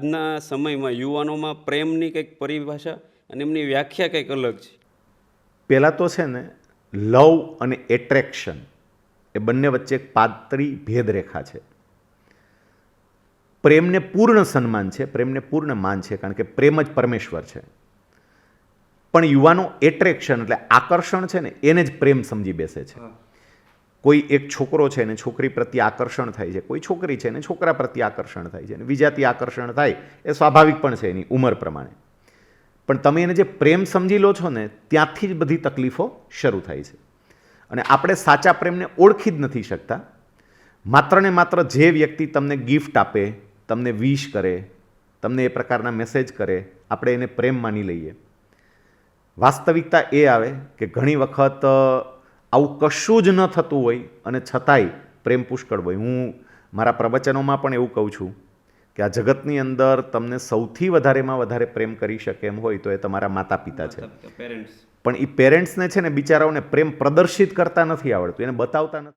આજના સમયમાં યુવાનોમાં પ્રેમની કંઈક પરિભાષા અને એમની વ્યાખ્યા કંઈક અલગ છે. પહેલાં તો છે ને લવ અને એટ્રેક્શન એ બંને વચ્ચે એક પાતળી ભેદરેખા છે. પ્રેમને પૂર્ણ સન્માન છે, પ્રેમને પૂર્ણ માન છે, કારણ કે પ્રેમ જ પરમેશ્વર છે. પણ યુવાનો એટ્રેક્શન એટલે આકર્ષણ છે ને એને જ પ્રેમ સમજી બેસે છે. કોઈ એક છોકરો છે ને છોકરી પ્રત્યે આકર્ષણ થાય છે, કોઈ છોકરી છે ને છોકરા પ્રત્યે આકર્ષણ થાય છે, અને વિજાતી આકર્ષણ થાય એ સ્વાભાવિક પણ છે એની ઉંમર પ્રમાણે. પણ તમે એને જે પ્રેમ સમજી લો છો ને ત્યાંથી જ બધી તકલીફો શરૂ થાય છે. અને આપણે સાચા પ્રેમને ઓળખી જ નથી શકતા. માત્ર ને માત્ર જે વ્યક્તિ તમને ગિફ્ટ આપે, તમને વિશ કરે, તમને એ પ્રકારના મેસેજ કરે, આપણે એને પ્રેમ માની લઈએ. વાસ્તવિકતા એ આવે કે ઘણી વખત આવું કશું જ ન થતું હોય અને છતાંય પ્રેમ પુષ્કળ હોય. હું મારા પ્રવચનોમાં પણ એવું કહું છું કે આ જગતની અંદર તમને સૌથી વધારેમાં વધારે પ્રેમ કરી શકે એમ હોય તો એ તમારા માતા પિતા છે. પણ એ પેરેન્ટ્સને છે ને બિચારાઓને પ્રેમ પ્રદર્શિત કરતા નથી આવડતું, એને બતાવતા નથી.